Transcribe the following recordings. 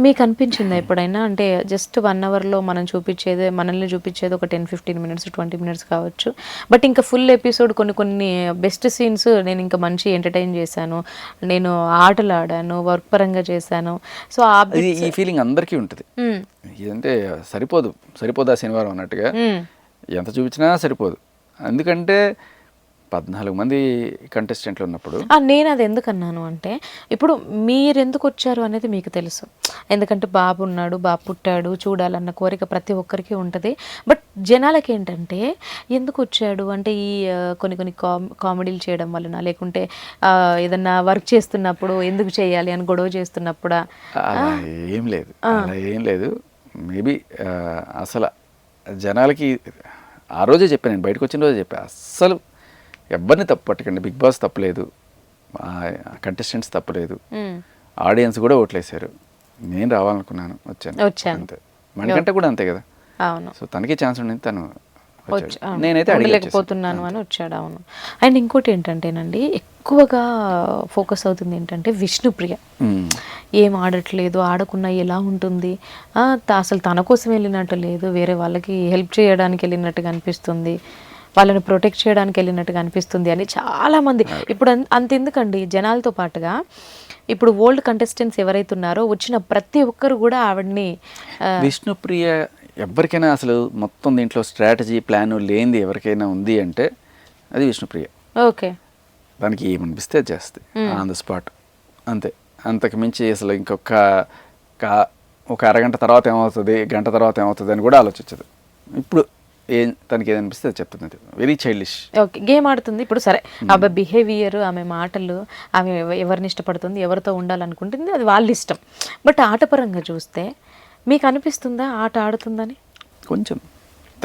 మీకు అనిపించిందా ఎప్పుడైనా అంటే జస్ట్ 1 అవర్లో మనల్ని చూపించేది ఒక 10-15 మినిట్స్ 20 మినిట్స్ కావచ్చు, బట్ ఇంకా ఫుల్ ఎపిసోడ్ కొన్ని బెస్ట్ సీన్స్ నేను ఇంకా మంచి ఎంటర్టైన్ చేశాను, నేను ఆటలు ఆడాను, వర్క్ పరంగా చేశాను, సో ఈ ఫీలింగ్ అందరికీ ఉంటుంది. ఇదంటే సరిపోదా శనివారం అన్నట్టుగా ఎంత చూపించినా సరిపోదు. ఎందుకంటే 14 మంది కంటెస్టెంట్లు ఉన్నప్పుడు నేను అది ఎందుకన్నాను అంటే, ఇప్పుడు మీరెందుకు వచ్చారు అనేది మీకు తెలుసు, ఎందుకంటే బాబు ఉన్నాడు, బాబు పుట్టాడు, చూడాలన్న కోరిక ప్రతి ఒక్కరికి ఉంటుంది. బట్ జనాలకి ఏంటంటే ఎందుకు వచ్చాడు అంటే ఈ కొన్ని కామెడీలు చేయడం వలన, లేకుంటే ఏదన్నా వర్క్ చేస్తున్నప్పుడు ఎందుకు చేయాలి అని గొడవ చేస్తున్నప్పుడా? అలా ఏం లేదు. మేబీ అసలు జనాలకి ఆ రోజే చెప్పాను, నేను బయటకు వచ్చిన రోజే చెప్పాను, అస్సలు ఎవరిని తప్పు పట్టకండి. బిగ్ బాస్ తప్పలేదు, కంటెస్టెంట్స్ తప్పలేదు, ఆడియన్స్ కూడా ఓట్లేశారు. నేను రావాలనుకున్నాను, వచ్చాను అంతే. మనకంటే కూడా అంతే కదా. అవును. సో తనకి ఛాన్స్ ఉండింది, తను నేనైతే అడగలేకపోతున్నాను అని వచ్చాడు. అవును. అండ్ ఇంకోటి ఏంటంటేనండి, ఎక్కువగా ఫోకస్ అవుతుంది ఏంటంటే విష్ణుప్రియ ఏం ఆడట్లేదు, ఆడకున్నా ఎలా ఉంటుంది, అసలు తన కోసం వెళ్ళినట్టు లేదు, వేరే వాళ్ళకి హెల్ప్ చేయడానికి వెళ్ళినట్టుగా అనిపిస్తుంది, వాళ్ళని ప్రొటెక్ట్ చేయడానికి వెళ్ళినట్టుగా అనిపిస్తుంది అని చాలామంది. ఇప్పుడు అంతెందుకండి, జనాలతో పాటుగా ఇప్పుడు ఓల్డ్ కంటెస్టెంట్స్ ఎవరైతే ఉన్నారో వచ్చిన ప్రతి ఒక్కరు కూడా ఆవిడ్ని విష్ణుప్రియ ఎవరికైనా అసలు మొత్తం దీంట్లో స్ట్రాటజీ ప్లాన్ లేనిది ఎవరికైనా ఉంది అంటే అది విష్ణుప్రియ. ఓకే. దానికి ఏమనిపిస్తే అది చేస్తుంది ఆన్ ద స్పాట్, అంతే. అంతకు మించి అసలు ఒక అరగంట తర్వాత ఏమవుతుంది, గంట తర్వాత ఏమవుతుంది అని కూడా ఆలోచించదు. ఇప్పుడు తనకి ఏదనిపిస్తే అది చెప్తుంది. Very childish. ఓకే. గేమ్ ఆడుతుంది. ఇప్పుడు సరే ఆమె బిహేవియర్, ఆమె మాటలు, ఆమె ఎవరిని ఇష్టపడుతుంది, ఎవరితో ఉండాలనుకుంటుంది, అది వాళ్ళ ఇష్టం. బట్ ఆటపరంగా చూస్తే మీకు అనిపిస్తుందా ఆట ఆడుతుందని? కొంచెం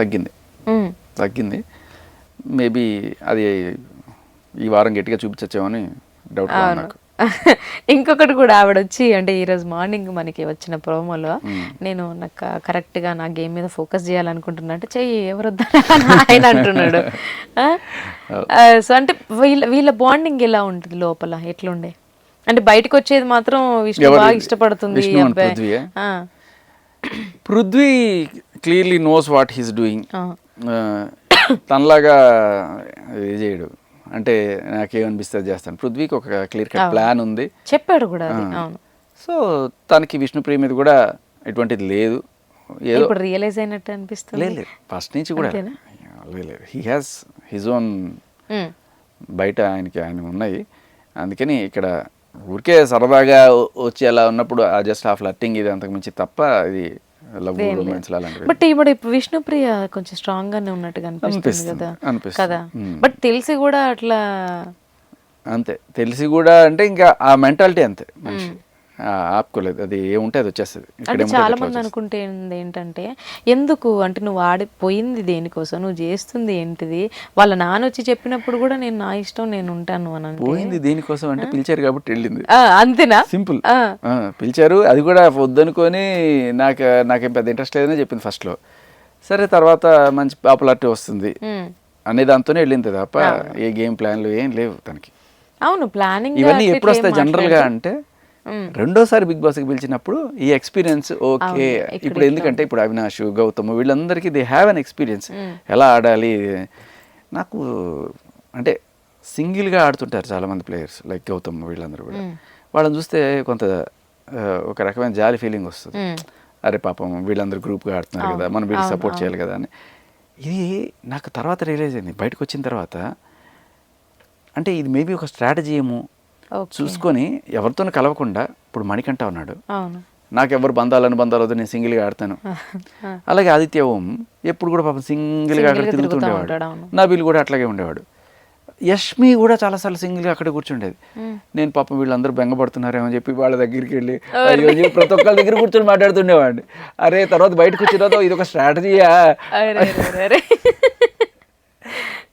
తగ్గింది. మేబీ అది ఈ వారం గట్టిగా చూపించచ్చేమో అని డౌట్ నాకు. ఇంకొకటి కూడా ఆవిడ వచ్చి అంటే ఈరోజు మార్నింగ్ మనకి వచ్చిన ప్రోమోలో నాకు కరెక్ట్గా నా గేమ్ మీద ఫోకస్ చేయాలనుకుంటున్నా అంటే చెయ్యి ఎవరొద్దా ఆయన అంటున్నాడు. సో అంటే వీళ్ళ బాండింగ్ ఎలా ఉంటుంది లోపల, ఎట్లుండే అంటే బయటకు వచ్చేది మాత్రం విష్ణు బాగా ఇష్టపడుతుంది. Prithvi clearly knows what he's doing. తనలాగా ఇది చేయడు, అంటే నాకేమనిపిస్తుంది చేస్తాను. పృథ్వీకి ఒక క్లియర్ కట్ ప్లాన్ ఉంది, చెప్పాడు కూడా. సో తనకి విష్ణుప్రియ మీద కూడా ఎటువంటిది లేదు. ఏదో రియలైజ్ అయినట్టు అనిపిస్తుంది. లేదు, ఫస్ట్ నుంచి కూడా లేదు. హీ హ్యాస్ హిజ్ ఓన్, బయట ఆయన ఉన్నాయి. అందుకని ఇక్కడ ఊరికే సరదాగా వచ్చి అలా ఉన్నప్పుడు జస్ట్ ఆ ఫ్లర్టింగ్ ఇది అంతకు మించి తప్ప ఇది లవ్ రొమాన్స్ లాంటివి. బట్ ఇప్పుడు విష్ణుప్రియ కొంచెం స్ట్రాంగ్ గానే ఉన్నట్టుగా అనిపిస్తుంది కదా. బట్ తెలిసి కూడా అట్లా అంతే, తెలిసి కూడా అంటే ఇంకా ఆ మెంటాలిటీ అంతే, మనిషి ఆపుకోలేదు. అది ఏముంటే అది వచ్చేస్తుంది. అంటే చాలా మంది అనుకుంటే ఏంటంటే ఎందుకు అంటే నువ్వు ఆడిపోయింది దేనికోసం, నువ్వు చేస్తుంది ఏంటిది, వాళ్ళ నాన్న వచ్చి చెప్పినప్పుడు కూడా నేను నా ఇష్టం నేను ఉంటాను అని పోయింది దేనికోసం అంటే పిలిచారు కాబట్టి వెళ్ళింది, అంతేనా? సింపుల్. పిలిచారు, అది కూడా వద్దనుకొని నాకేం పెద్ద ఇంట్రెస్ట్ లేదని చెప్పింది ఫస్ట్లో. సరే తర్వాత మంచి పాపులారిటీ వస్తుంది అనే దాంతోనే వెళ్ళింది తప్ప ఏ గేమ్ ప్లాన్లు ఏం లేవు తనకి. అవును, ప్లానింగ్ ఇవన్నీ ఎప్పుడు వస్తాయి జనరల్గా అంటే రెండోసారి బిగ్ బాస్కి పిలిచినప్పుడు ఈ ఎక్స్పీరియన్స్ ఓకే. ఇప్పుడు ఎందుకంటే ఇప్పుడు అవినాష్, గౌతమ్ వీళ్ళందరికీ దే హ్యావ్ అన్ ఎక్స్పీరియన్స్ ఎలా ఆడాలి. నాకు అంటే సింగిల్గా ఆడుతుంటారు చాలామంది ప్లేయర్స్ లైక్ గౌతమ్ వీళ్ళందరూ కూడా, వాళ్ళని చూస్తే కొంత ఒక రకమైన జాలి ఫీలింగ్ వస్తుంది. అరే పాపం వీళ్ళందరూ గ్రూప్గా ఆడుతున్నారు కదా, మనం వీళ్ళు సపోర్ట్ చేయాలి కదా అని. ఇది నాకు తర్వాత రియలైజ్ అయింది బయటకు వచ్చిన తర్వాత. అంటే ఇది మేబీ ఒక స్ట్రాటజీ ఏమో చూసుకొని ఎవరితో కలవకుండా, ఇప్పుడు మణికంఠ ఉన్నాడు, నాకు ఎవరు బంధాలు వద్దు, నేను సింగిల్గా ఆడతాను. అలాగే ఆదిత్య ఓం ఎప్పుడు కూడా పాపం సింగిల్గా అక్కడ తిరుగుతుండేవాడు. నబీల్ కూడా అట్లాగే ఉండేవాడు. యష్మి కూడా చాలాసార్లు సింగిల్గా అక్కడ కూర్చుండేది. నేను పాపం వీళ్ళందరూ బెంగపడుతున్నారేమో చెప్పి వాళ్ళ దగ్గరికి వెళ్ళి ప్రతి ఒక్కళ్ళ దగ్గర కూర్చొని మాట్లాడుతుండేవాడిని. అరే తర్వాత బయటకు వచ్చిన తర్వాత ఇది ఒక స్ట్రాటజీయా?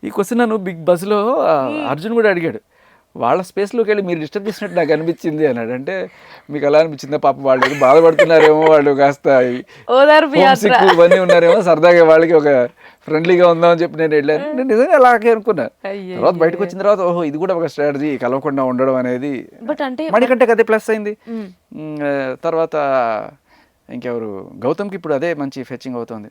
ఈ క్వశ్చన్ నన్ను బిగ్ బాస్లో అర్జున్ కూడా అడిగాడు. వాళ్ళ స్పేస్లోకి వెళ్ళి మీరు డిస్టర్బ్ చేసినట్టు నాకు అనిపించింది అన్నాడు. అంటే మీకు ఎలా అనిపించిందా, పాప వాళ్ళు ఏదో బాధపడుతున్నారేమో, వాళ్ళు కాస్త ఓదార్పు యాత్ర. homesick ఇవన్నీ ఉన్నారేమో, సరదాగా వాళ్ళకి ఒక ఫ్రెండ్లీగా ఉందామని చెప్పి నేను వెళ్ళాను. నేను నిజంగా అలాగే అనుకున్నా. అయ్యయ్యో. తర్వాత బయటకు వచ్చిన తర్వాత ఓహో ఇది కూడా ఒక స్ట్రాటజీ, కలవకుండా ఉండడం అనేది. బట్ అంటే మణికంటకి అదే ప్లస్ అయింది. తర్వాత ఇంకెవరు, గౌతమ్కి ఇప్పుడు అదే మంచి ఫెచ్చింగ్ అవుతుంది.